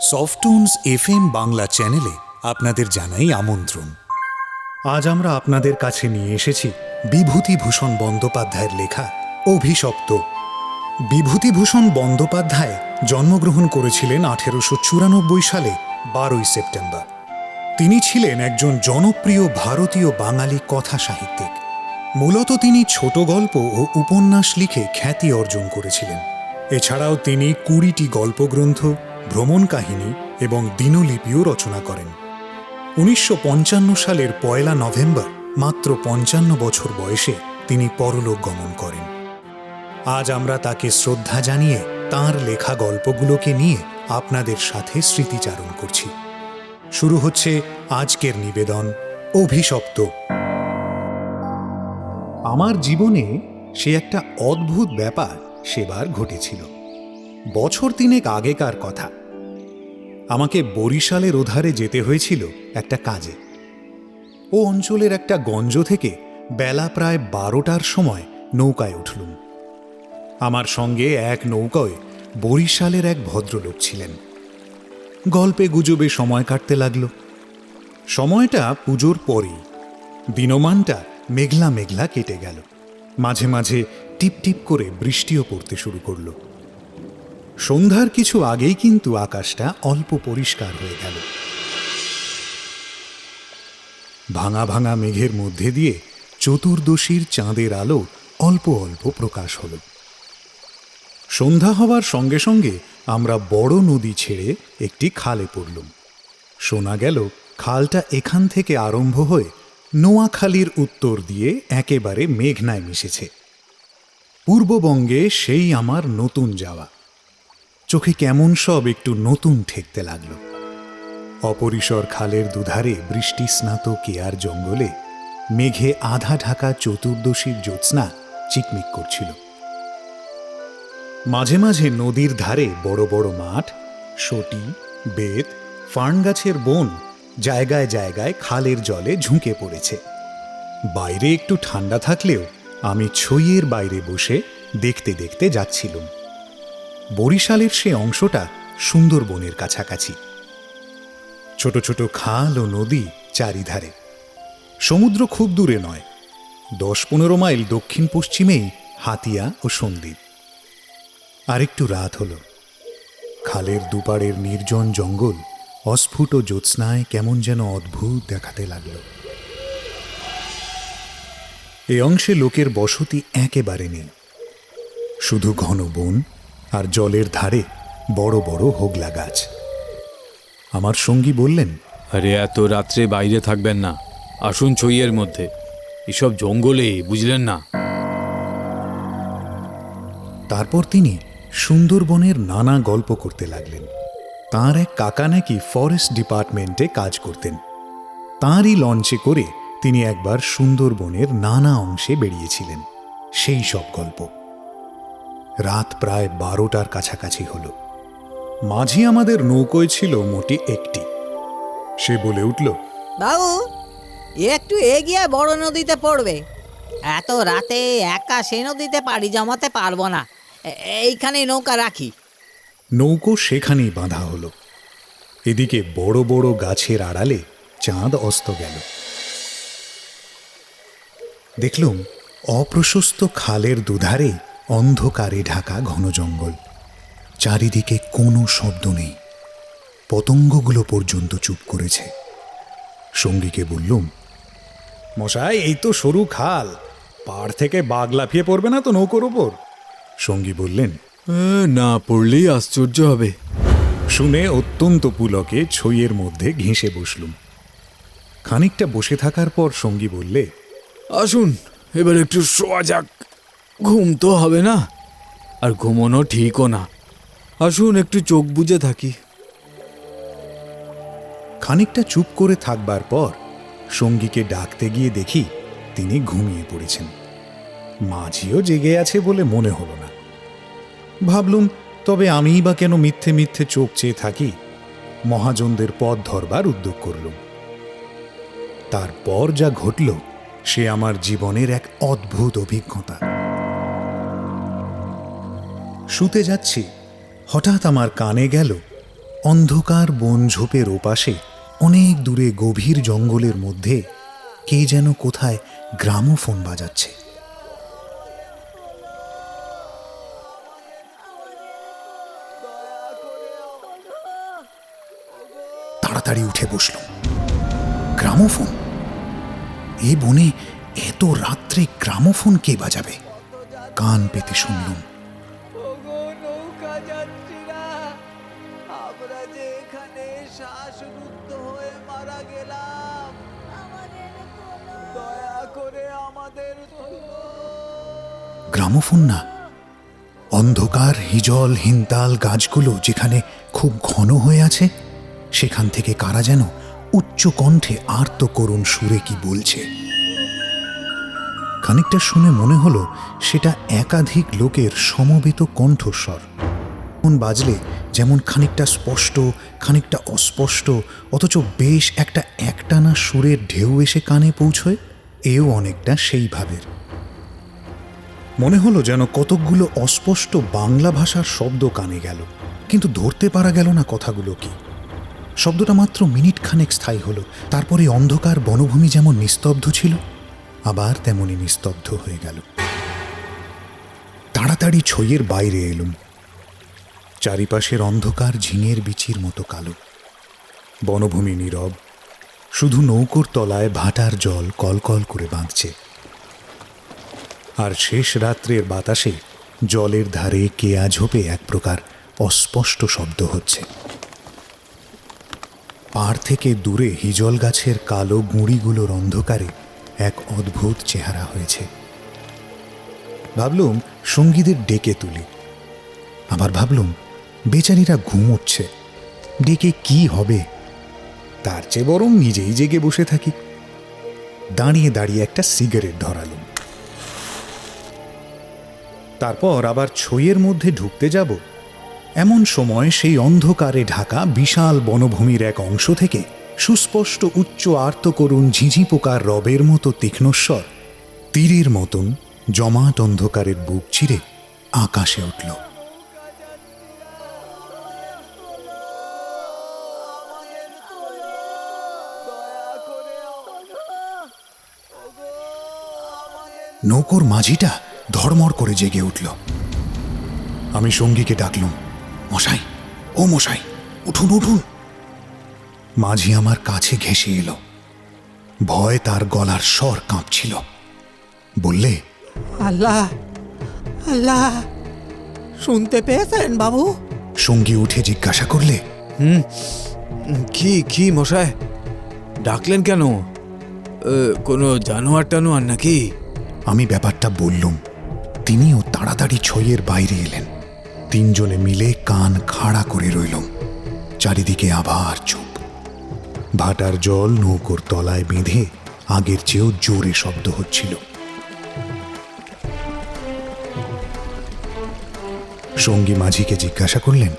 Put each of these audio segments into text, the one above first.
সফটুনস FM Bangla চ্যানেলে আপনাদের জানাই আমন্ত্রণ। আজ আমরা আপনাদের কাছে নিয়ে এসেছি বিভূতিভূষণ বন্দ্যোপাধ্যায়ের লেখা অভিশপ্ত। বিভূতিভূষণ বন্দ্যোপাধ্যায় জন্মগ্রহণ করেছিলেন 1894 সালে 12 সেপ্টেম্বর। তিনি ছিলেন একজন জনপ্রিয় ভারতীয় বাঙালি কথা সাহিত্যিক। মূলত তিনি ছোট গল্প ও উপন্যাস লিখে খ্যাতি অর্জন করেছিলেন। এছাড়াও তিনি 20টি গল্পগ্রন্থ, ভ্রমণ কাহিনী এবং দিনলিপিও রচনা করেন। 1955 সালের 1 নভেম্বর মাত্র 55 বছর বয়সে তিনি পরলোক গমন করেন। আজ আমরা তাকে শ্রদ্ধা জানিয়ে তাঁর লেখা গল্পগুলোকে নিয়ে আপনাদের সাথে স্মৃতিচারণ করছি। শুরু হচ্ছে আজকের নিবেদন অভিশপ্ত। আমার জীবনে সে একটা অদ্ভুত ব্যাপার সেবার ঘটেছিল। বছর 3 আগেকার কথা। আমাকে বরিশালের ওধারে যেতে হয়েছিল একটা কাজে। ও অঞ্চলের একটা গঞ্জ থেকে বেলা প্রায় 12টার সময় নৌকায় উঠলুম। আমার সঙ্গে এক নৌকায় বরিশালের এক ভদ্রলোক ছিলেন। গল্পে গুজবে সময় কাটতে লাগলো। সময়টা পুজোর পরেই। দিনমানটা মেঘলা মেঘলা কেটে গেল। মাঝে মাঝে টিপ টিপ করে বৃষ্টিও পড়তে শুরু করল। সন্ধ্যার কিছু আগেই কিন্তু আকাশটা অল্প পরিষ্কার হয়ে গেল। ভাঙা ভাঙা মেঘের মধ্যে দিয়ে চতুর্দশীর চাঁদের আলো অল্প অল্প প্রকাশ হল। সন্ধ্যা হওয়ার সঙ্গে সঙ্গে আমরা বড় নদী ছেড়ে একটি খালে পড়লুম। শোনা গেল খালটা এখান থেকে আরম্ভ হয়ে নোয়াখালীর উত্তর দিয়ে একেবারে মেঘনায় মিশেছে। পূর্ববঙ্গে সেই আমার নতুন যাওয়া। চোখে কেমন সব একটু নতুন ঠেকতে লাগল। অপরিসর খালের দুধারে বৃষ্টি স্নাত কেয়ার জঙ্গলে মেঘে আধা ঢাকা চতুর্দশীর জ্যোৎস্না চিকমিক করছিল। মাঝে মাঝে নদীর ধারে বড় বড় মাঠ, সটি, বেত, ফার্ন গাছের বন জায়গায় জায়গায় খালের জলে ঝুঁকে পড়েছে। বাইরে একটু ঠান্ডা থাকলেও আমি ছইয়ের বাইরে বসে দেখতে দেখতে যাচ্ছিলাম। বরিশালের সে অংশটা সুন্দরবনের কাছাকাছি। ছোট ছোট খাল ও নদী চারিধারে। সমুদ্র খুব দূরে নয়, 10-15 মাইল দক্ষিণ পশ্চিমেই হাতিয়া ও সন্দ্বীপ। আরেকটু রাত হল। খালের দুপাড়ের নির্জন জঙ্গল অস্ফুট জ্যোৎস্নায় কেমন যেন অদ্ভুত দেখাতে লাগল। এ অংশে লোকের বসতি একেবারে নেই। শুধু ঘন বন আর জলের ধারে বড় বড় হোগলা গাছ। আমার সঙ্গী বললেন, আরে এত রাত্রে বাইরে থাকবেন না, আসুন ছইয়ের মধ্যে। এসব জঙ্গলে, বুঝলেন না। তারপর তিনি সুন্দরবনের নানা গল্প করতে লাগলেন। তাঁর এক কাকা নাকি ফরেস্ট ডিপার্টমেন্টে কাজ করতেন। তাঁরই লঞ্চে করে তিনি একবার সুন্দরবনের নানা অংশে বেরিয়েছিলেন। সেই সব গল্প। রাত প্রায় 12টার কাছাকাছি হল। মাঝি আমাদের নৌকোয় ছিল মোটি একটি। সে বলে উঠল, বাবু, একটু এগিয়ে বড় নদীতে পড়বে। এত রাতে একা সে নদীতে পাড়ি জমাতে পারবো না, এইখানে নৌকা রাখি। নৌকো সেখানেই বাঁধা হলো। এদিকে বড় বড় গাছের আড়ালে চাঁদ অস্ত গেল। দেখলুম অপ্রশস্ত খালের দুধারে অন্ধকারে ঢাকা ঘন জঙ্গল। চারিদিকে কোনো শব্দ নেই। পতঙ্গগুলো পর্যন্ত চুপ করেছে। সঙ্গীকে বললুম, মশাই, এই তো সরু খাল, পাড় থেকে বাঘ লাফিয়ে পড়বে না তো নৌকোর ওপর? সঙ্গী বললেন, না পড়লেই আশ্চর্য হবে। শুনে অত্যন্ত পুলকে ছইয়ের মধ্যে ঘেঁষে বসলুম। খানিকটা বসে থাকার পর সঙ্গী বললে, আসুন এবার একটু শোয়া যাক। ঘুম তো হবে না, আর ঘুমোনো ঠিকও না। আসুন একটু চোখ বুজে থাকি। খানিকটা চুপ করে থাকবার পর সঙ্গীকে ডাকতে গিয়ে দেখি তিনি ঘুমিয়ে পড়েছেন। মাঝিও জেগে আছে বলে মনে হলো না। ভাবলুম, তবে আমিই বা কেন মিথ্যে মিথ্যে চোখ চেয়ে থাকি। মহাজনদের পথ ধরবার উদ্যোগ করলুম। তারপর যা ঘটল সে আমার জীবনের এক অদ্ভুত অভিজ্ঞতা। শুতে যাচ্ছি, হঠাৎ আমার কানে গেল, অন্ধকার বন ঝোপের ওপাশে অনেক দূরে গভীর জঙ্গলের মধ্যে কে যেন কোথায় গ্রামোফোন বাজাচ্ছে। তাড়াতাড়ি উঠে বসলাম। গ্রামোফোন? এ বনে এত রাত্রে গ্রামোফোন কে বাজাবে? কান পেতে শুনলুম। ওগো নৌকা যাত্রীরা, আমরা যে এখানে শ্বাসরুদ্ধ হয়ে মারা গেলাম, দয়া করে আমাদের তোলো। গ্রামোফোন না, অন্ধকার হিজল হিন্তাল গাছগুলো যেখানে খুব ঘন হয়ে আছে, সেখান থেকে কারা যেন উচ্চ কণ্ঠে আর্ত করুণ সুরে কি বলছে। খানিকটা শুনে মনে হলো সেটা একাধিক লোকের সমবেত কণ্ঠস্বর। মন বাজলে যেমন খানিকটা স্পষ্ট, খানিকটা অস্পষ্ট, অথচ বেশ একটা একটানা সুরের ঢেউ এসে কানে পৌঁছয়, এও অনেকটা সেই ভাবের। মনে হলো যেন কতকগুলো অস্পষ্ট বাংলা ভাষার শব্দ কানে গেল, কিন্তু ধরতে পারা গেল না কথাগুলো কি। শব্দটা মাত্র মিনিট খানেক স্থায়ী হলো, তারপরে অন্ধকার বনভূমি যেমন নিস্তব্ধ ছিল, আবার তেমনি নিস্তব্ধ হয়ে গেল। তাড়াতাড়ি ছইয়ের বাইরে এলুম। চারিপাশের অন্ধকার ঝিঙের বিচির মতো কালো। বনভূমি নীরব, শুধু নৌকোর তলায় ভাটার জল কলকল করে বাঁধছে। আর শেষ রাত্রের বাতাসে জলের ধারে কেয়া ঝোপে এক প্রকার অস্পষ্ট শব্দ হচ্ছে। পাড় থেকে দূরে হিজল গাছের কালো গুঁড়িগুলোর অন্ধকারে এক অদ্ভুত চেহারা হয়েছে। ভাবলুম সঙ্গীদের ডেকে তুলি, আবার ভাবলুম বেচারীরা ঘুমোচ্ছে, ডেকে কি হবে, তার চেয়ে বরং নিজেই জেগে বসে থাকি। দাঁড়িয়ে দাঁড়িয়ে একটা সিগারেট ধরালুম। তারপর আবার ছইয়ের মধ্যে ঢুকতে যাব, এমন সময় সেই অন্ধকারে ঢাকা বিশাল বনভূমির এক অংশ থেকে সুস্পষ্ট উচ্চ আর্ত করুণ ঝিঝি পোকার রবের মতো তীক্ষ্ণস্বর তীরের মতন জমাট অন্ধকারের বুক চিরে আকাশে উঠল। নৌকোর মাঝিটা ধড়মড় করে জেগে উঠল। আমি সঙ্গীকে ডাকলুম, মশাই, ও মশাই, উঠুন উঠুন। মাঝি আমার কাছে ঘেঁষে এলো। ভয় তার গলার স্বর কাঁপছিল। বললে, আল্লাহ আল্লাহ, শুনতে পেয়েছেন বাবু? সঙ্গী উঠে জিজ্ঞাসা করলে, কি কি মশাই, ডাকলেন কেন? কোনো জানোয়ার টানোয়ার নাকি? আমি ব্যাপারটা বললুম। তিনিও তাড়াতাড়ি ছইয়ের বাইরে এলেন। তিনজনে মিলে কান খাড়া করে রইলুম। চারিদিকে আবার চুপ। ভাটার জল নৌকোর তলায় বেঁধে আগের চেয়েও জোরে শব্দ হচ্ছিল। সঙ্গী মাঝিকে জিজ্ঞাসা করলেন,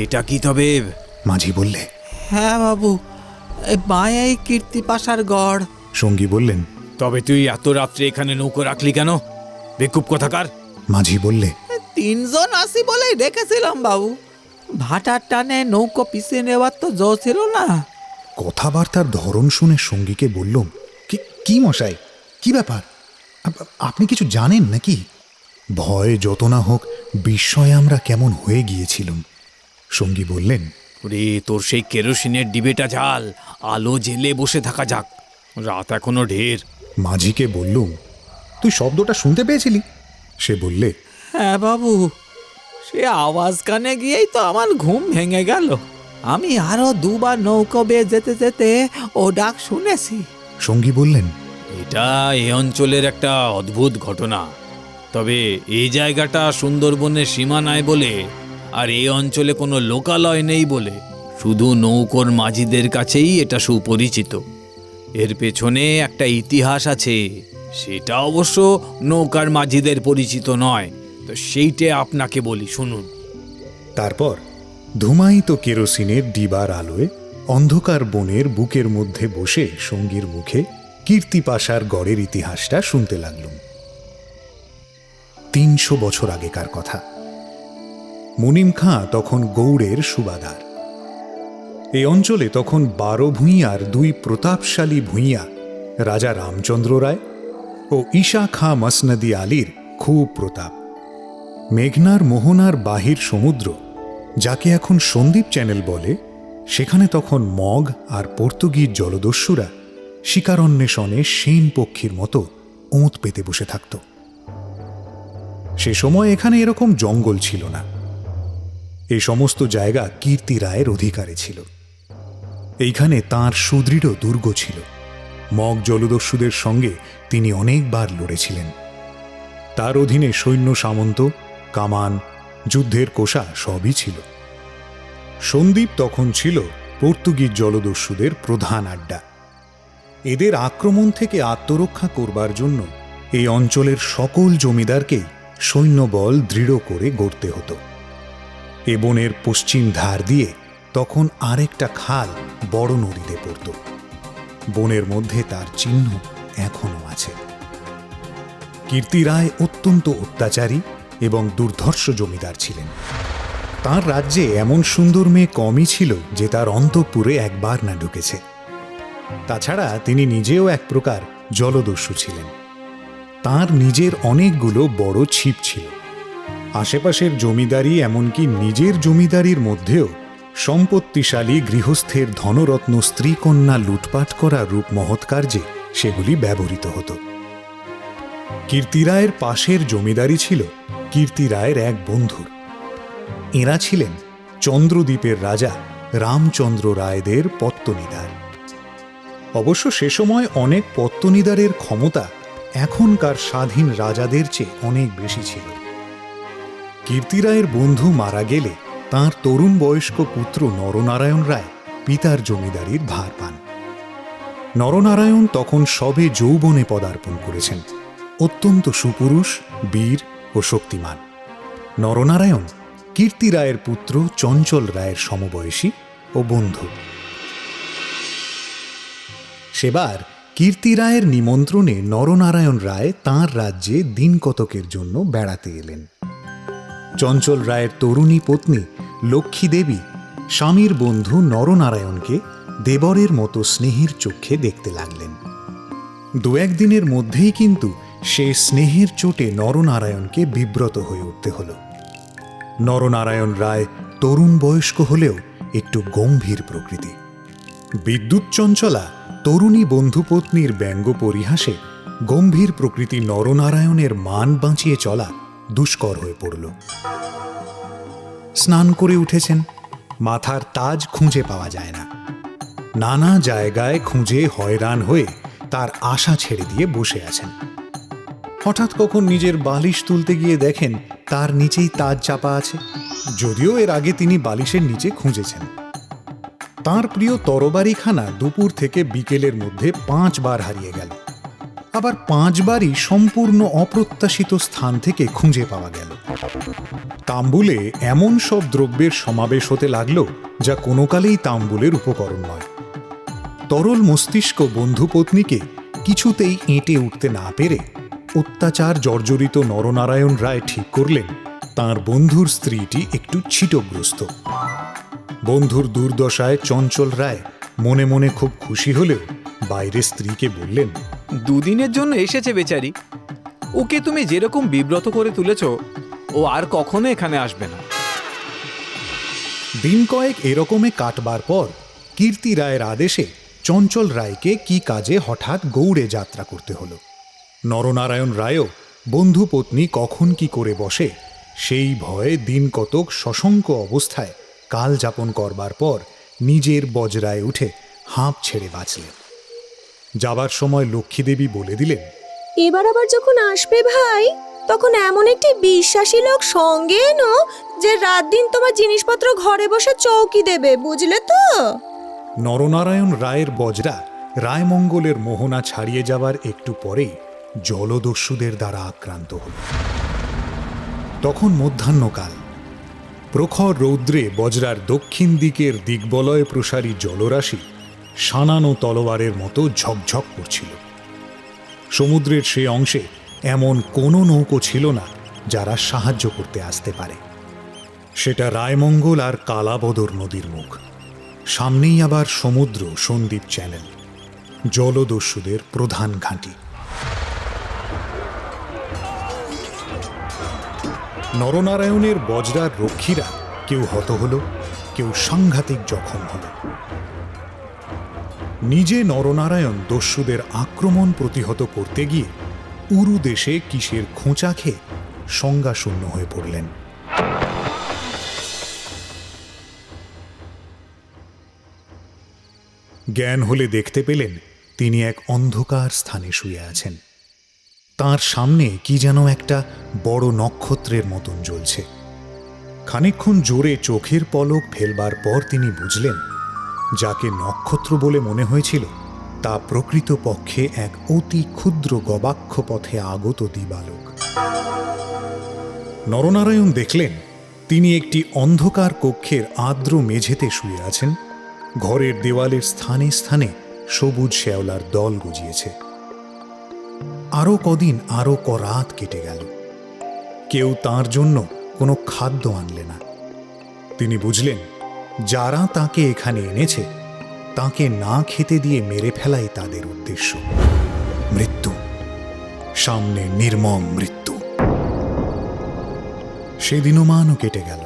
এটা কি তবে? মাঝি বললে, হ্যাঁ বাবু, মায়াই কীর্তিপাশার গড়। সঙ্গী বললেন, তবে তুই এত রাত্রে এখানে নৌকো রাখলি কেন? বেকুব কোথাকার! মাঝি বললে, 3 জন আসি বলেই রেখেছিলাম বাবু। ভাটার টানে নৌকো পিছিয়ে নেওয়ার তো জো ছিল না। কথাবার্তার ধরন শুনে সঙ্গীকে বললুম, কি মশাই, কি ব্যাপার? আপনি কিছু জানেন নাকি? ভয় যত না হোক বিস্ময়ে আমরা কেমন হয়ে গিয়েছিলাম। সঙ্গী বললেন, ওরে, তোর সেই কেরোসিনের ডিবেটা জ্বাল, আলো জেলে বসে থাকা যাক, রাত এখনো ঢের। মাঝিকে বললুম, তুই শব্দটা শুনতে পেয়েছিলি? সে বললে, হ্যাঁ বাবু, সে আওয়াজ কানে গিয়েই তো আমার ঘুম ভেঙে গেল। আমি আরো 2 বার নৌকো বেয়ে যেতে যেতে ও ডাক শুনেছি। সঙ্গী বললেন, এটা এই অঞ্চলের একটা অদ্ভুত ঘটনা। তবে এই জায়গাটা সুন্দরবনের সীমানায় বলে, আর এই অঞ্চলে কোনো লোকালয় নেই বলে শুধু নৌকোর মাঝিদের কাছেই এটা সুপরিচিত। এর পেছনে একটা ইতিহাস আছে, সেটা অবশ্য নৌকার মাঝিদের পরিচিত নয়, তো সেইটে আপনাকে বলি, শুনুন। তারপর ধুমায়িত কেরোসিনের ডিবার আলোয় অন্ধকার বনের বুকের মধ্যে বসে সঙ্গীর মুখে কীর্তিপাশার গড়ের ইতিহাসটা শুনতে লাগলুম। 300 বছর আগেকার কথা। মুনিম খাঁ তখন গৌড়ের সুবাদার। এই অঞ্চলে তখন 12 ভূঁইয়ার 2 প্রতাপশালী ভূঁইয়া রাজা রামচন্দ্র রায় ও ঈশা খাঁ মসনদি আলীর খুব প্রতাপ। মেঘনার মোহনার বাহির সমুদ্র, যাকে এখন সন্দ্বীপ চ্যানেল বলে, সেখানে তখন মগ আর পর্তুগিজ জলদস্যুরা শিকারন্বেষণে সেন পক্ষীর মতো ওঁত পেতে বসে থাকত। সে সময় এখানে এরকম জঙ্গল ছিল না। এই সমস্ত জায়গা কীর্তি রায়ের অধিকারে ছিল। এইখানে তাঁর সুদৃঢ় দুর্গ ছিল। মগ জলদস্যুদের সঙ্গে তিনি অনেকবার লড়েছিলেন। তার অধীনে সৈন্য সামন্ত, কামান, যুদ্ধের কোষা সবই ছিল। সন্দ্বীপ তখন ছিল পর্তুগিজ জলদস্যুদের প্রধান আড্ডা। এদের আক্রমণ থেকে আত্মরক্ষা করবার জন্য এই অঞ্চলের সকল জমিদারকেই সৈন্যবল দৃঢ় করে গড়তে হতো। এ বনের পশ্চিম ধার দিয়ে তখন আরেকটা খাল বড় নদীতে পড়ত। বনের মধ্যে তার চিহ্ন এখনো আছে। কীর্তি রায় অত্যন্ত অত্যাচারী এবং দুর্ধর্ষ জমিদার ছিলেন। তার রাজ্যে এমন সুন্দর মেয়ে কমই ছিল যে তার অন্তঃপুরে একবার না ঢুকেছে। তাছাড়া তিনি নিজেও এক প্রকার জলদস্যু ছিলেন। তার নিজের অনেকগুলো বড় ছিপ ছিল। আশেপাশের জমিদারি, এমনকি নিজের জমিদারির মধ্যেও সম্পত্তিশালী গৃহস্থের ধনরত্ন স্ত্রীকন্যা লুটপাট করা রূপ মহৎ কার্যে সেগুলি ব্যবহৃত হতো। কীর্তি রায়ের পাশের জমিদারি ছিল কীর্তি রায়ের এক বন্ধুর। এঁরা ছিলেন চন্দ্রদ্বীপের রাজা রামচন্দ্র রায়দের পত্তনিদার। অবশ্য সে সময় অনেক পত্তনিদারের ক্ষমতা এখনকার স্বাধীন রাজাদের চেয়ে অনেক বেশি ছিল। কীর্তি রায়ের বন্ধু মারা গেলে তাঁর তরুণ বয়স্ক পুত্র নরনারায়ণ রায় পিতার জমিদারির ভার পান। নরনারায়ণ তখন সবে যৌবনে পদার্পণ করেছেন, অত্যন্ত সুপুরুষ, বীর ও শক্তিমান। নরনারায়ণ কীর্তি রায়ের পুত্র চঞ্চল রায়ের সমবয়সী ও বন্ধু। সেবার কীর্তি রায়ের নিমন্ত্রণে নরনারায়ণ রায় তাঁর রাজ্যে দিন কতকের জন্য বেড়াতে এলেন। চঞ্চল রায়ের তরুণী পত্নী লক্ষ্মী দেবী স্বামীর বন্ধু নরনারায়ণকে দেবরের মতো স্নেহের চোখে দেখতে লাগলেন। 2-1 দিনের মধ্যেই কিন্তু সে স্নেহের চোটে নরনারায়ণকে বিব্রত হয়ে উঠতে হল। নরনারায়ণ রায় তরুণ বয়স্ক হলেও একটু গম্ভীর প্রকৃতি। বিদ্যুৎ চঞ্চলা তরুণী বন্ধুপত্নীর ব্যঙ্গ পরিহাসে গম্ভীর প্রকৃতি নরনারায়ণের মান বাঁচিয়ে চলা দুষ্কর হয়ে পড়ল। স্নান করে উঠেছেন, মাথার তাজ খুঁজে পাওয়া যায় না। নানা জায়গায় খুঁজে হয়রান হয়ে তার আশা ছেড়ে দিয়ে বসে আছেন। হঠাৎ কখন নিজের বালিশ তুলতে গিয়ে দেখেন তার নিচেই তাজ চাপা আছে, যদিও এর আগে তিনি বালিশের নিচে খুঁজেছেন। তাঁর প্রিয় তরবারিখানা দুপুর থেকে বিকেলের মধ্যে 5 বার হারিয়ে গেল। আবার 5 বারই সম্পূর্ণ অপ্রত্যাশিত স্থান থেকে খুঁজে পাওয়া গেল। তাম্বুলে এমন সব দ্রব্যের সমাবেশ হতে লাগলো যা কোনো কালেই তাম্বুলের উপকরণ নয়। তরল মস্তিষ্ক বন্ধুপত্নীকে কিছুতেই এঁটে উঠতে না পেরে অত্যাচার জর্জরিত নরনারায়ণ রায় ঠিক করলেন তাঁর বন্ধুর স্ত্রীটি একটু ছিটগ্রস্ত। বন্ধুর দুর্দশায় চঞ্চল রায় মনে মনে খুব খুশি হলেও বাইরে স্ত্রীকে বললেন, 2 দিনের জন্য এসেছে বেচারি, ওকে তুমি যেরকম বিব্রত করে তুলেছ ও আর কখনো এখানে আসবে না। দিন কয়েক এরকমে কাটবার পর কীর্তি রায়ের আদেশে চঞ্চল রায়কে কি কাজে হঠাৎ গৌড়ে যাত্রা করতে হলো। নরনারায়ণ রায়ও বন্ধুপত্নী কখন কি করে বসে সেই ভয়ে দিন কতক সশঙ্ক অবস্থায় কাল যাপন করবার পর নিজের বজরায় উঠে হাঁপ ছেড়ে বাঁচলেন। যাবার সময় লক্ষ্মীদেবী বলে দিলেন, এবার আবার যখন আসবে ভাই, তখন এমন একটি বিশ্বাসী লোক সঙ্গে এনো যে রাত দিন তোমার জিনিসপত্র ঘরে বসে চৌকি দেবে, বুঝলে তো? নরনারায়ণ রায়ের বজরা রায়মঙ্গলের মোহনা ছাড়িয়ে যাবার একটু পরেই জলদস্যুদের দ্বারা আক্রান্ত হল। তখন মধ্যাহ্নকাল। প্রখর রৌদ্রে বজরার দক্ষিণ দিকের দিগ্বলয় প্রসারী জলরাশি সানানো তলোয়ারের মতো ঝকঝক করছিল। সমুদ্রের সে অংশে এমন কোনো নৌকো ছিল না যারা সাহায্য করতে আসতে পারে। সেটা রায়মঙ্গল আর কালাবদর নদীর মুখ। সামনেই আবার সমুদ্র সন্দ্বীপ চ্যানেল, জলদস্যুদের প্রধান ঘাঁটি। নরনারায়ণের বজরার রক্ষীরা কেউ হত হল, কেউ সাংঘাতিক জখম হল। নিজে নরনারায়ণ দস্যুদের আক্রমণ প্রতিহত করতে গিয়ে উরু দেশে কিসের খোঁচা খেয়ে সংজ্ঞাশূন্য হয়ে পড়লেন। জ্ঞান হলে দেখতে পেলেন তিনি এক অন্ধকার স্থানে শুয়ে আছেন। তার সামনে কি যেন একটা বড় নক্ষত্রের মতন জ্বলছে। খানিকক্ষণ জোরে চোখের পলক ফেলবার পর তিনি বুঝলেন, যাকে নক্ষত্র বলে মনে হয়েছিল তা প্রকৃতপক্ষে এক অতি ক্ষুদ্র গবাক্ষ পথে আগত দিবালোক। নরনারায়ণ দেখলেন তিনি একটি অন্ধকার কক্ষের আর্দ্র মেঝেতে শুয়ে আছেন। ঘরের দেওয়ালের স্থানে স্থানে সবুজ শ্যাওলার দল গজিয়েছে। আরো কদিন, আরো রাত কেটে গেল। কেউ তার জন্য কোনো খাদ্য আনলে না। তিনি বুঝলেন, যারা তাকে এখানে এনেছে তাকে না খেতে দিয়ে মেরে ফেলাই তাদের উদ্দেশ্য। মৃত্যু, সামনে নির্মম মৃত্যু। সেদিনমানও কেটে গেল।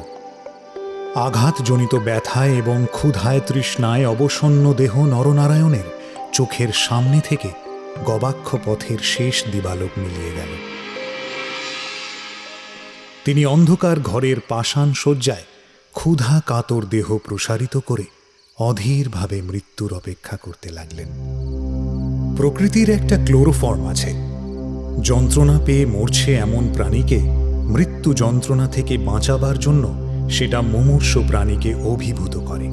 আঘাতজনিত ব্যথায় এবং ক্ষুধায় তৃষ্ণায় অবসন্ন দেহ নরনারায়ণের চোখের সামনে থেকে গবাক্ষ পথের শেষ দিবালোক মিলিয়ে গেল। তিনি অন্ধকার ঘরের পাষাণ শয্যায় ক্ষুধা কাতর দেহ প্রসারিত করে অধীরভাবে মৃত্যুর অপেক্ষা করতে লাগলেন। প্রকৃতির একটা ক্লোরোফর্ম আছে। যন্ত্রণা পেয়ে মরছে এমন প্রাণীকে মৃত্যু যন্ত্রণা থেকে বাঁচাবার জন্য সেটা মুমূর্ষু প্রাণীকে অভিভূত করে।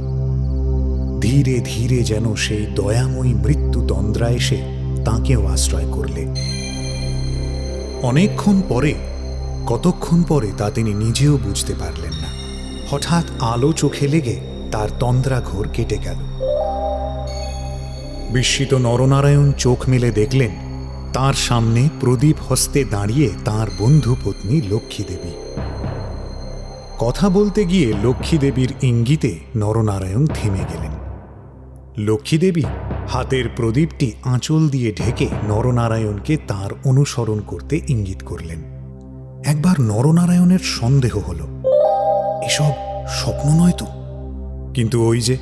ধীরে ধীরে যেন সেই দয়াময়ী মৃত্যু তন্দ্রা এসে তাঁকেও আশ্রয় করলে। অনেকক্ষণ পরে, কতক্ষণ পরে তা তিনি নিজেও বুঝতে পারলেন না, হঠাৎ আলো চোখে লেগে তার তন্দ্রা ঘোর কেটে গেল। বিস্মিত নরনারায়ণ চোখ মেলে দেখলেন তার সামনে প্রদীপ হস্তে দাঁড়িয়ে তার বন্ধু পত্নী লক্ষ্মী দেবী। কথা বলতে গিয়ে লক্ষ্মী দেবীর ইঙ্গিতে নরনারায়ণ থেমে গেলেন। লক্ষ্মী দেবী হাতের প্রদীপটি আঁচল দিয়ে ঢেকে নরনারায়ণকে তার অনুসরণ করতে ইঙ্গিত করলেন। একবার নরনারায়ণের সন্দেহ হল, এসব স্বপ্ন নয় তো? কিন্তু ওই যে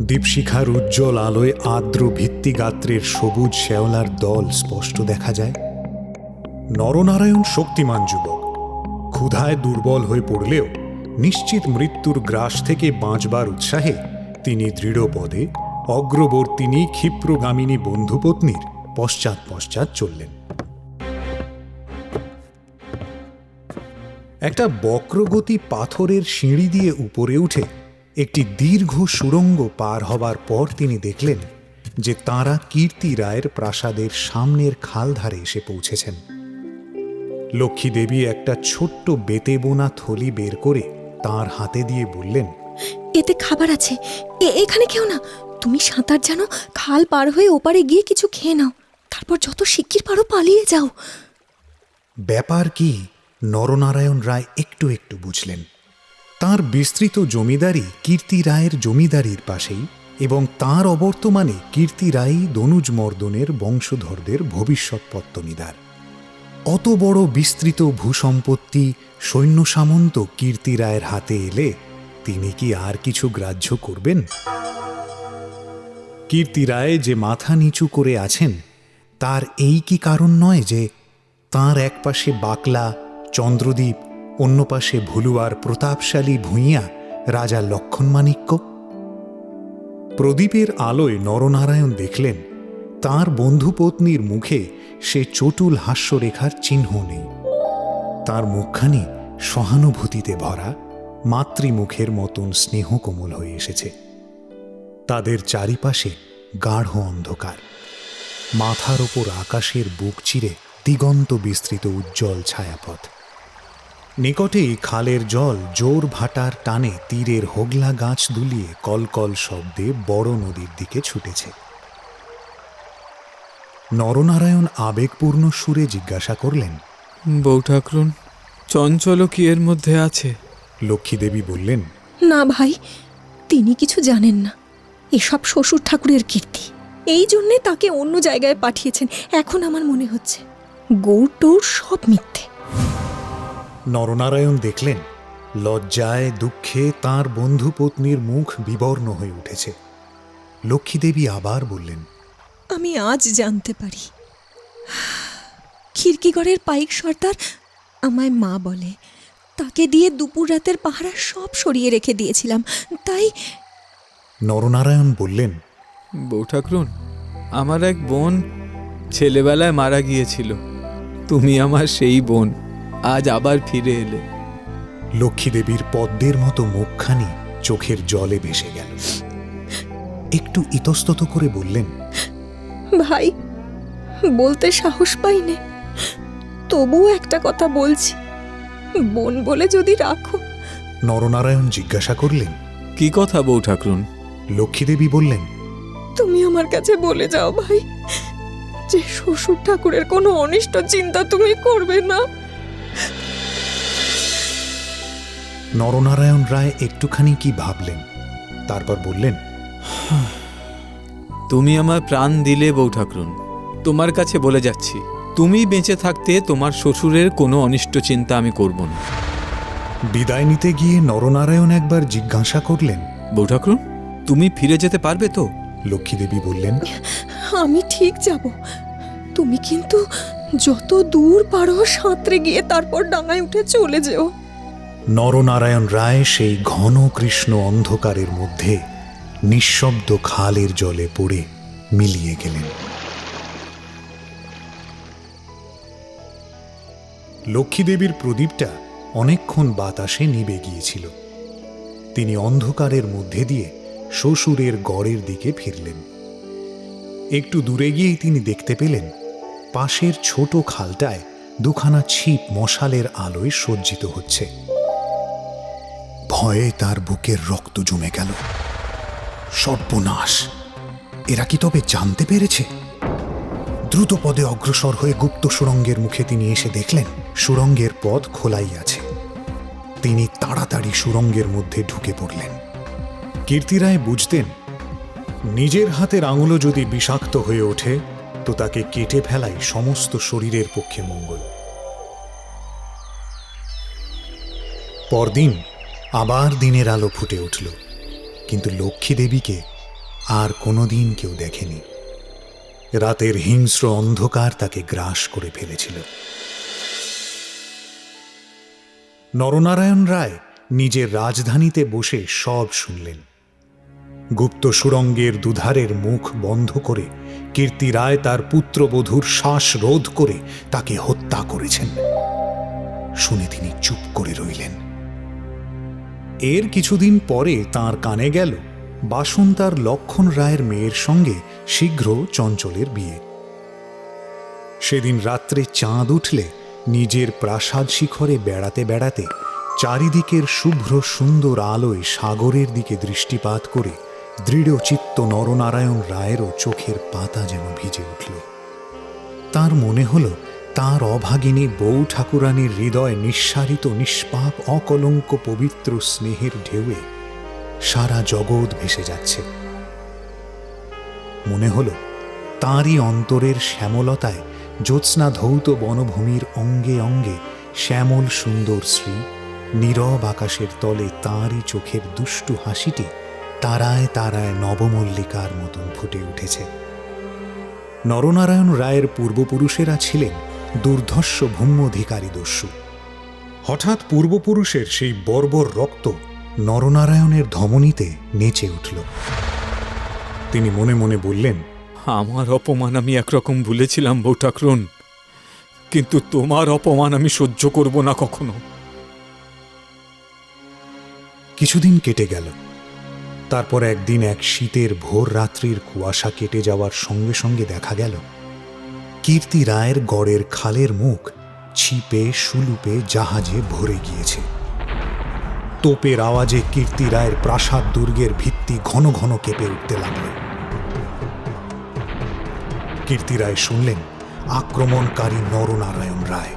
দীপশিখার উজ্জ্বল আলোয় আর্দ্র ভিত্তিগাত্রের সবুজ শ্যাওলার দল স্পষ্ট দেখা যায়। নরনারায়ণ শক্তিমান যুবক, ক্ষুধায় দুর্বল হয়ে পড়লেও নিশ্চিত মৃত্যুর গ্রাস থেকে বাঁচবার উৎসাহে তিনি দৃঢ়পদে অগ্রবর্তিনী ক্ষিপ্রগামিনী বন্ধুপত্নীর পশ্চাৎ পশ্চাৎ চললেন। একটা বক্রগতি পাথরের সিঁড়ি দিয়ে উপরে উঠে একটি দীর্ঘ সুড়ঙ্গ পার হবার পর তিনি দেখলেন যে তাঁরা কীর্তি রায়ের প্রাসাদের সামনের খাল ধারে এসে পৌঁছেছেন। লক্ষ্মী দেবী একটা ছোট্ট বেতে বোনা থলি বের করে তাঁর হাতে দিয়ে বললেন, এতে খাবার আছে, এখানে খেও না। তুমি সাঁতার জানো, খাল পার হয়ে ওপারে গিয়ে কিছু খেয়ে নাও, তারপর যত শিগগির পারো পালিয়ে যাও। ব্যাপার কি নরনারায়ণ রায় একটু একটু বুঝলেন। তাঁর বিস্তৃত জমিদারি কীর্তি রায়ের জমিদারির পাশেই, এবং তাঁর অবর্তমানে কীর্তি রায়ই দনুজ মর্দনের বংশধরদের ভবিষ্যৎ পত্তনিদার। অত বড় বিস্তৃত ভূসম্পত্তি সৈন্য সামন্ত কীর্তি রায়ের হাতে এলে তিনি কি আর কিছু গ্রাহ্য করবেন? কীর্তি রায় যে মাথা নিচু করে আছেন তার এই কি কারণ নয় যে তাঁর এক পাশে বাকলা চন্দ্রদ্বীপ, অন্য পাশে ভুলুয়ার প্রতাপশালী ভূঁইয়া রাজা লক্ষণমাণিক্য? প্রদীপের আলোয় নরনারায়ণ দেখলেন তাঁর বন্ধুপত্নীর মুখে সে চটুল হাস্যরেখার চিহ্ন নেই। তাঁর মুখখানি সহানুভূতিতে ভরা, মাতৃমুখের মতন স্নেহকোমল হয়ে এসেছে। তাদের চারিপাশে গাঢ় অন্ধকার, মাথার ওপর আকাশের বুক চিরে দিগন্ত বিস্তৃত উজ্জ্বল ছায়াপথ। নিকটেই খালের জল জোর ভাটার টানে তীরের হোগলা গাছ দুলিয়ে কলকল শব্দে বড় নদীর দিকে ছুটেছে। নরনারায়ণ আবেগপূর্ণ সুরে জিজ্ঞাসা করলেন, বউ ঠাকরুন, চঞ্চল কি এর মধ্যে আছে? লক্ষ্মী দেবী বললেন, না ভাই, তিনি কিছু জানেন না। এসব শ্বশুর ঠাকুরের কীর্তি। এই জন্যে তাকে অন্য জায়গায় পাঠিয়েছেন। এখন আমার মনে হচ্ছে গৌড় টৌড় সব মিথ্যে। নরনারায়ণ দেখলেন লজ্জায় দুঃখে তাঁর বন্ধু পত্নীর মুখ বিবর্ণ হয়ে উঠেছে। লক্ষ্মীদেবী আবার বললেন, আমি আজ জানতে পারি খিড়কিগড়ের পাইক সর্দার আমায় মা বলে। তাকে দিয়ে দুপুর রাতের পাহারা সব সরিয়ে রেখে দিয়েছিলাম, তাই। নরনারায়ণ বললেন, বউ ঠাকুরুন, আমার এক বোন ছেলেবেলায় মারা গিয়েছিল। তুমি আমার সেই বোন, আজ আবার ফিরে এলে। লক্ষ্মীদেবীর পদ্মের মতো মুখখানি চোখের জলে ভেসে গেল। একটু ইতস্তত করে বললেন, ভাই, বলতে সাহস পাইনে, তবুও একটা কথা বলছি, বোন বলে যদি রাখো। নরনারায়ণ জিজ্ঞাসা করলেন, কি কথা বউ ঠাকুরুন? লক্ষ্মীদেবী বললেন, তুমি আমার কাছে বলে যাও ভাই, যে শ্বশুর ঠাকুরের কোনো অনিষ্ট চিন্তা তুমি করবে না। নরনারায়ণ রায় একটুখানি কি ভাবলেন, তারপর বললেন, তুমি আমার প্রাণ দিলে বউ ঠাকুরুন, তোমার কাছে বলে যাচ্ছি, তুমি বেঁচে থাকতে তোমার শ্বশুরের কোনো অনিষ্ট চিন্তা আমি করব না। বিদায় নিতে গিয়ে নরনারায়ণ একবার জিজ্ঞাসা করলেন, বউ ঠাকুরুন, তুমি ফিরে যেতে পারবে তো? লক্ষ্মীদেবী বললেন, আমি ঠিক যাব, তুমি কিন্তু যত দূর পারো সাঁতরে গিয়ে তারপর ডাঙায় উঠে চলে যেও। নরনারায়ণ রায় সেই ঘন কৃষ্ণ অন্ধকারের মধ্যে নিঃশব্দ খালের জলে পড়ে মিলিয়ে গেলেন। লক্ষ্মীদেবীর প্রদীপটা অনেকক্ষণ বাতাসে নিভে গিয়েছিল। তিনি অন্ধকারের মধ্যে দিয়ে শ্বশুরের গড়ের দিকে ফিরলেন। একটু দূরে গিয়েই তিনি দেখতে পেলেন পাশের ছোট খালটায় দুখানা ছিপ মশালের আলোয় সজ্জিত হচ্ছে। ভয়ে তার বুকের রক্ত জমে গেল। সর্বনাশ! এরা কি তবে জানতে পেরেছে? দ্রুত পদে অগ্রসর হয়ে গুপ্ত সুড়ঙ্গের মুখে তিনি এসে দেখলেন সুড়ঙ্গের পথ খোলাই আছে। তিনি তাড়াতাড়ি সুড়ঙ্গের মধ্যে ঢুকে পড়লেন। কীর্তিরায় বুঝতেন, নিজের হাতের আঙুলও যদি বিষাক্ত হয়ে ওঠে তো তাকে কেটে ফেলাই সমস্ত শরীরের পক্ষে মঙ্গল। পরদিন আবার দিনের আলো ফুটে উঠল, কিন্তু লক্ষ্মী দেবীকে আর কোনোদিন কেউ দেখেনি। রাতের হিংস্র অন্ধকার তাকে গ্রাস করে ফেলেছিল। নরনারায়ণ রায় নিজের রাজধানীতে বসে সব শুনলেন। গুপ্ত সুড়ঙ্গের দুধারের মুখ বন্ধ করে কীর্তি রায় তার পুত্রবধূর শ্বাস রোধ করে তাকে হত্যা করেছেন। শুনে তিনি চুপ করে রইলেন। এর কিছুদিন পরে তাঁর কানে গেল বাসন তার লক্ষণ রায়ের মেয়ের সঙ্গে শীঘ্র চঞ্চলের বিয়ে। সেদিন রাত্রে চাঁদ উঠলে নিজের প্রাসাদ শিখরে বেড়াতে বেড়াতে চারিদিকের শুভ্র সুন্দর আলোয় সাগরের দিকে দৃষ্টিপাত করে দৃঢ়চিত্ত নরনারায়ণ রায়েরও চোখের পাতা যেন ভিজে উঠল। তার মনে হল তাঁর অভাগিনী বউ ঠাকুরানীর হৃদয় নিঃসারিত নিষ্পাপ অকলঙ্ক পবিত্র স্নেহের ঢেউয়ে সারা জগৎ ভেসে যাচ্ছে। মনে হল তাঁরই অন্তরের শ্যামলতায় জ্যোৎস্না ধৌত বনভূমির অঙ্গে অঙ্গে শ্যামল সুন্দর শ্রী, নীরব আকাশের তলে তাঁরই চোখের দুষ্টু হাসিটি তারায় তারায় নবমল্লিকার মতন ফুটে উঠেছে। নরনারায়ণ রায়ের পূর্বপুরুষেরা ছিলেন দুর্ধর্ষ ভূম্যধিকারী দস্যু। হঠাৎ পূর্বপুরুষের সেই বর্বর রক্ত নরনারায়ণের ধমনীতে নেচে উঠল। তিনি মনে মনে বললেন, আমার অপমান আমি একরকম ভুলেছিলাম বউ ঠাকুরুন, কিন্তু তোমার অপমান আমি সহ্য করব না কখনো। কিছুদিন কেটে গেল। তারপর একদিন এক শীতের ভোর রাত্রির কুয়াশা কেটে যাওয়ার সঙ্গে সঙ্গে দেখা গেল কীর্তি রায়ের গড়ের খালের মুখ ছিপে সুলুপে জাহাজে ভরে গিয়েছে। তোপের আওয়াজে কীর্তি রায়ের প্রাসাদ দুর্গের ভিত্তি ঘন ঘন কেঁপে উঠতে লাগল। কীর্তি রায় শুনলেন আক্রমণকারী নরনারায়ণ রায়,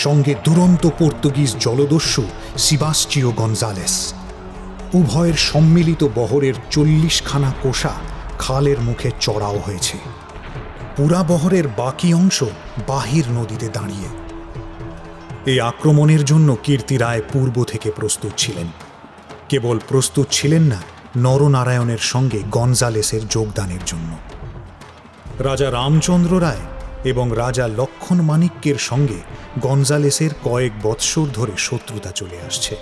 সঙ্গে দুরন্ত পর্তুগিজ জলদস্যু সিবাস্টিও গনজালেস। উভয়ের সম্মিলিত বহরের 40খানা কোষা খালের মুখে চড়াও হয়েছে। পুরা বহরের বাকি অংশ বাহির নদীতে দাঁড়িয়ে। এই আক্রমণের জন্য কীর্তি রায় পূর্ব থেকে প্রস্তুত ছিলেন। কেবল প্রস্তুত ছিলেন না নরনারায়ণের সঙ্গে গঞ্জালেসের যোগদানের জন্য। রাজা রামচন্দ্র রায় এবং রাজা লক্ষণ মাণিক্যের সঙ্গে গঞ্জালেসের কয়েক বৎসর ধরে শত্রুতা চলে আসছে।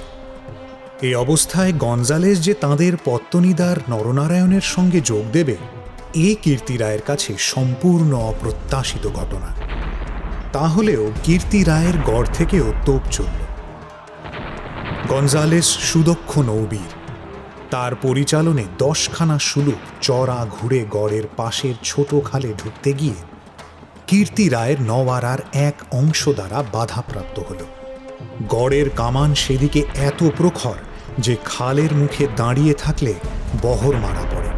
এই অবস্থায় গঞ্জালেস যে তাঁদের পত্তনিদার নরনারায়ণের সঙ্গে যোগ দেবে, এ কীর্তি রায়ের কাছে সম্পূর্ণ অপ্রত্যাশিত ঘটনা। তাহলেও কীর্তি রায়ের গড় থেকেও তোপ চলল। গঞ্জালেস সুদক্ষ নৌবীর। তার পরিচালনে 10খানা সুলুক চড়া ঘুরে গড়ের পাশের ছোট খালে ঢুকতে গিয়ে কীর্তি রায়ের নওয়ারার এক অংশ দ্বারা বাধাপ্রাপ্ত হল। গড়ের কামান সেদিকে এত প্রখর যে খালের মুখে দাঁড়িয়ে থাকলে বহর মারা পড়ে।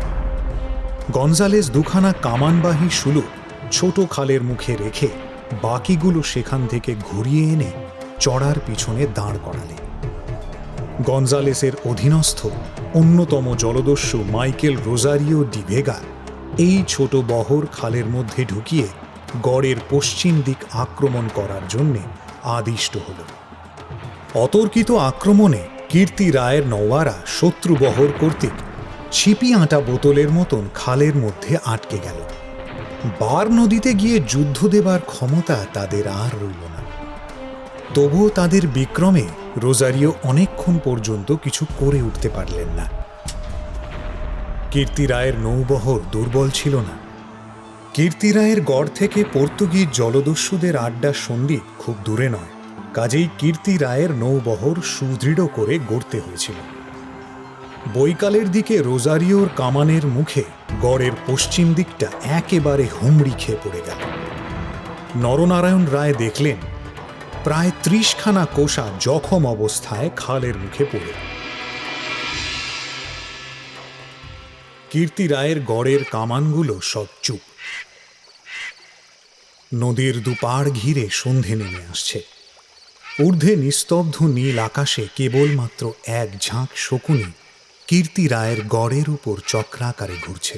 গঞ্জালেস 2খানা কামানবাহী সুলুক ছোট খালের মুখে রেখে বাকিগুলো সেখান থেকে ঘুরিয়ে এনে চড়ার পিছনে দাঁড় করালে। গঞ্জালেসের অধীনস্থ অন্যতম জলদস্যু মাইকেল রোজারিও ডি ভেগা এই ছোট বহর খালের মধ্যে ঢুকিয়ে গড়ের পশ্চিম দিক আক্রমণ করার জন্যে আদিষ্ট হল। অতর্কিত আক্রমণে কীর্তি রায়ের নওয়ারা শত্রু বহর কর্তৃক ছিপি আঁটা বোতলের মতন খালের মধ্যে আটকে গেল। বার নদীতে গিয়ে যুদ্ধ দেবার ক্ষমতা তাদের আর রইল না। তবুও তাদের বিক্রমে রোজারিও অনেকক্ষণ পর্যন্ত কিছু করে উঠতে পারলেন না। কীর্তি রায়ের নৌবহর দুর্বল ছিল না। কীর্তি রায়ের গড় থেকে পর্তুগিজ জলদস্যুদের আড্ডা সন্দ্বীপ খুব দূরে নয়, কাজেই কীর্তি রায়ের নৌবহর সুদৃঢ় করে গড়তে হয়েছিল। বৈকালের দিকে রোজারিওর কামানের মুখে গড়ের পশ্চিম দিকটা একেবারে হুমড়ি খেয়ে পড়ে গেল। নরনারায়ণ রায় দেখলেন প্রায় 30খানা কোষা জখম অবস্থায় খালের মুখে পড়ে। কীর্তি রায়ের গড়ের কামানগুলো সব চুপ। নদীর দুপাড় ঘিরে সন্ধে নেমে আসছে। ঊর্ধ্বে নিস্তব্ধ নীল আকাশে কেবলমাত্র এক ঝাঁক শকুনি কীর্তি রায়ের গড়ের উপর চক্রাকারে ঘুরছে।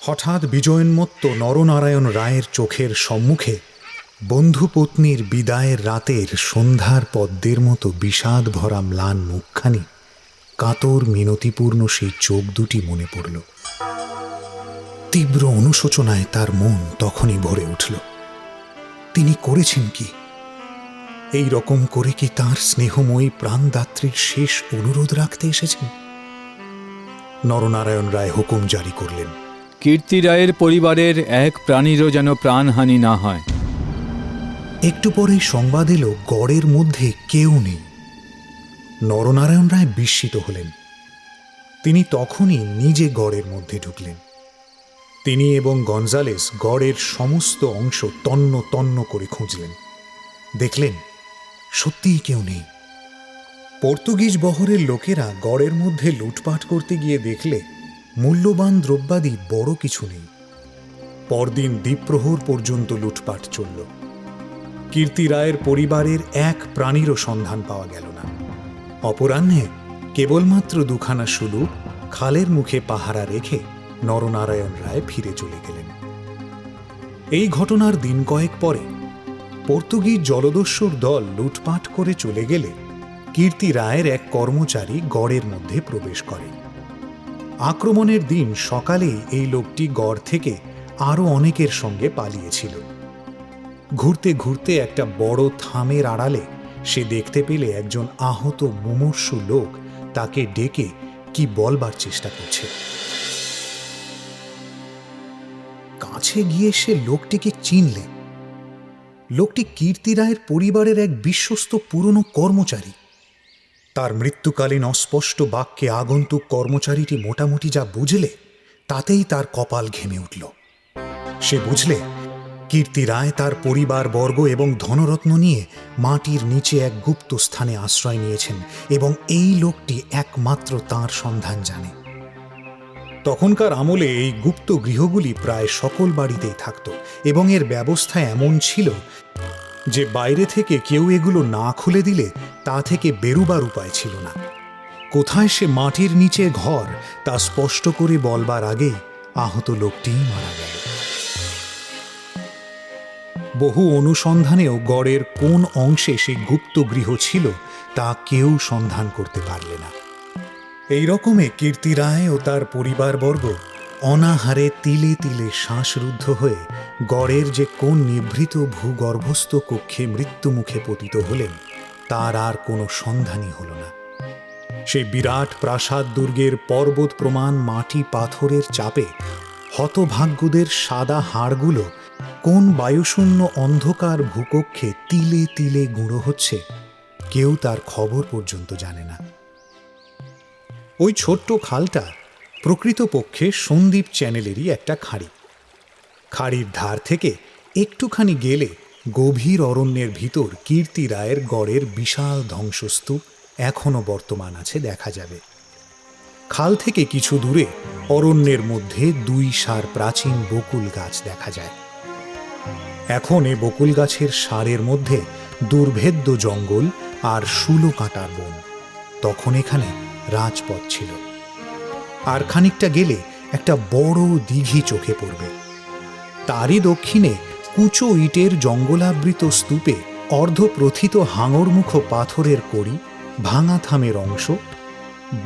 হঠাৎ বিজয়োন্মত্ত নরনারায়ণ রায়ের চোখের সম্মুখে বন্ধুপত্নীর বিদায়ের রাতের সন্ধ্যার পদ্মের মতো বিষাদ ভরা ম্লান মুখখানি, কাতর মিনতিপূর্ণ সেই চোখ দুটি মনে পড়ল। তীব্র অনুশোচনায় তার মন তখনই ভরে উঠল। তিনি করেছেন কি? এই রকম করে কি তাঁর স্নেহময়ী প্রাণদাত্রীর শেষ অনুরোধ রাখতে এসেছেন? নরনারায়ণ রায় হুকুম জারি করলেন, কীর্তি রায়ের পরিবারের এক প্রাণীরও যেন প্রাণহানি না হয়। একটু পরেই সংবাদ এলো গড়ের মধ্যে কেউ নেই। নরনারায়ণ রায় বিস্মিত হলেন। তিনি তখনই নিজে গড়ের মধ্যে ঢুকলেন। তিনি এবং গঞ্জালেস গড়ের সমস্ত অংশ তন্ন তন্ন করে খুঁজলেন। দেখলেন সত্যিই কেউ নেই। পর্তুগিজ বহরের লোকেরা গড়ের মধ্যে লুটপাট করতে গিয়ে দেখলে মূল্যবান দ্রব্যাদি বড় কিছু নেই। পরদিন দ্বীপ্রহর পর্যন্ত লুটপাট চলল। কীর্তি রায়ের পরিবারের এক প্রাণীরও সন্ধান পাওয়া গেল না। অপরাহ্নে কেবলমাত্র 2খানা সুলুক খালের মুখে পাহারা রেখে নরনারায়ণ রায় ফিরে চলে গেলেন। এই ঘটনার দিন কয়েক পরে পর্তুগিজ জলদস্যুর দল লুটপাট করে চলে গেলে কীর্তি রায়ের এক কর্মচারী গড়ের মধ্যে প্রবেশ করে। আক্রমণের দিন সকালে এই লোকটি গড় থেকে আরও অনেকের সঙ্গে পালিয়েছিল। ঘুরতে ঘুরতে একটা বড় থামের আড়ালে সে দেখতে পেলে একজন আহত মুমূর্ষু লোক তাকে ডেকে কি বলবার চেষ্টা করছে। কাছে গিয়ে সে লোকটিকে চিনলে। লোকটি কীর্তি রায়ের পরিবারের এক বিশ্বস্ত পুরনো কর্মচারী। তার মৃত্যুকালীন অস্পষ্ট বাক্যে আগন্তুক কর্মচারীটি মোটামুটি যা বুঝলে তাতেই তার কপাল ঘেমে উঠল। সে বুঝলে কীর্তি রায় তার পরিবারবর্গ এবং ধনরত্ন নিয়ে মাটির নিচে এক গুপ্ত স্থানে আশ্রয় নিয়েছেন এবং এই লোকটি একমাত্র তাঁর সন্ধান জানে। তখনকার আমলে এই গুপ্ত গৃহগুলি প্রায় সকল বাড়িতেই থাকত এবং এর ব্যবস্থা এমন ছিল যে বাইরে থেকে কেউ এগুলো না খুলে দিলে তা থেকে বেরুবার উপায় ছিল না। কোথায় সে মাটির নিচে ঘর তা স্পষ্ট করে বলবার আগে আহত লোকটি মারা গেল। বহু অনুসন্ধানেও গড়ের কোন অংশে সে গুপ্ত গৃহ ছিল তা কেউ সন্ধান করতে পারলে না। এই রকমে কীর্তি রায় ও তার পরিবারবর্গ অনাহারে তিলে তিলে শ্বাসরুদ্ধ হয়ে গড়ের যে কোন নিভৃত ভূগর্ভস্থ কক্ষে মৃত্যুমুখে পতিত হলেন তার আর কোনো সন্ধানই হল না। সেই বিরাট প্রাসাদ দুর্গের পর্বত প্রমাণ মাটি পাথরের চাপে হতভাগ্যদের সাদা হাড়গুলো কোন বায়ুশূন্য অন্ধকার ভূকক্ষে তিলে তিলে গুঁড়ো হচ্ছে কেউ তার খবর পর্যন্ত জানে না। ওই ছোট্ট খালটা প্রকৃতপক্ষে সন্দ্বীপ চ্যানেলেরই একটা খাঁড়ি। খাঁড়ির ধার থেকে একটুখানি গেলে গভীর অরণ্যের ভিতর কীর্তি রায়ের গড়ের বিশাল ধ্বংসস্তূপ এখনো বর্তমান আছে, দেখা যাবে। খাল থেকে কিছু দূরে অরণ্যের মধ্যে 2 সার প্রাচীন বকুল গাছ দেখা যায়। এখন এ বকুল গাছের সারের মধ্যে দুর্ভেদ্য জঙ্গল আর শুলো কাঁটার বন। তখন এখানে রাজপথ ছিল। আর খানিকটা গেলে একটা বড় দিঘি চোখে পড়বে। তারই দক্ষিণে কুচো ইটের জঙ্গলাবৃত স্তূপে অর্ধপ্রথিত হাঙরমুখ পাথরের কড়ি, ভাঙা থামের অংশ,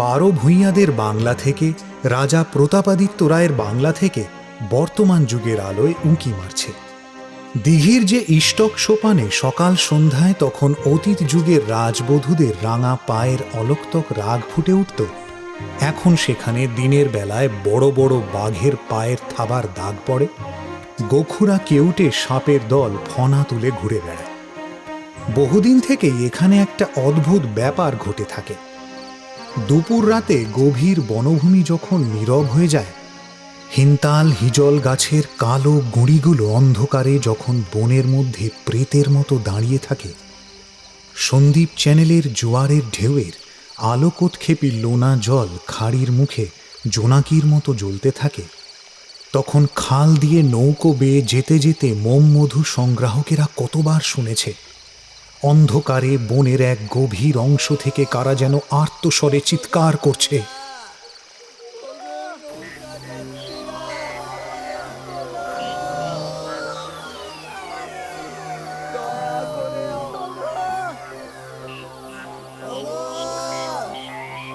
12 ভূঁইয়াদের বাংলা থেকে, রাজা প্রতাপাদিত্য রায়ের বাংলা থেকে বর্তমান যুগের আলোয় উঁকি মারছে। দিঘির যে ইষ্টক সোপানে সকাল সন্ধ্যায় তখন অতীত যুগের রাজবধূদের রাঙা পায়ের অলক্তক রাগ ফুটে উঠত, এখন সেখানে দিনের বেলায় বড় বড় বাঘের পায়ের থাবার দাগ পড়ে, গোখুরা কেউটে সাপের দল ফনা তুলে ঘুরে বেড়ায়। বহুদিন থেকেই এখানে একটা অদ্ভুত ব্যাপার ঘটে থাকে। দুপুর রাতে গভীর বনভূমি যখন নীরব হয়ে যায়, হিনতাল হিজল গাছের কালো গুঁড়িগুলো অন্ধকারে যখন বনের মধ্যে প্রেতের মতো দাঁড়িয়ে থাকে, সন্দ্বীপ চ্যানেলের জোয়ারের ঢেউয়ের আলোকোৎক্ষেপী লোনা জল খাড়ির মুখে জোনাকির মতো জ্বলতে থাকে, তখন খাল দিয়ে নৌকো বেয়ে যেতে যেতে মোমমধু সংগ্রাহকেরা কতবার শুনেছে অন্ধকারে বনের এক গভীর অংশ থেকে কারা যেন আর্তস্বরে চিৎকার করছে,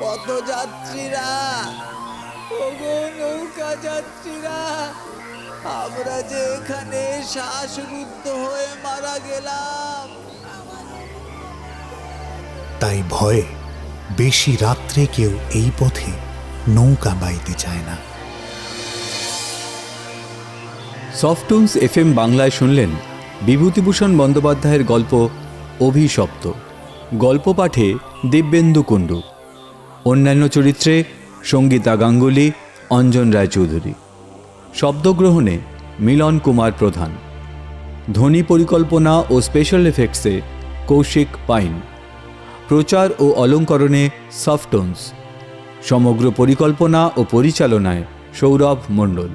পথযাত্রীরা, ওগো নৌকা যাত্রীরা, আমরা যে এখানে শ্বাসরুদ্ধ হয়ে মারা গেলাম। তাই ভয়ে বেশি রাত্রে কেউ এই পথে নৌকা বাইতে চায় না। সফটুনস FM বাংলায় শুনলেন বিভূতিভূষণ বন্দ্যোপাধ্যায়ের গল্প অভিশপ্ত। গল্প পাঠে দিব্যেন্দু কুণ্ডু, অন্যান্য চরিত্রে সঙ্গীতা গাঙ্গুলি, অঞ্জন রায়চৌধুরী, শব্দগ্রহণে মিলন কুমার প্রধান, ধ্বনি পরিকল্পনা ও স্পেশাল এফেক্টসে কৌশিক পাইন, প্রচার ও অলঙ্করণে সফটুনস, সমগ্র পরিকল্পনা ও পরিচালনায় সৌরভ মণ্ডল।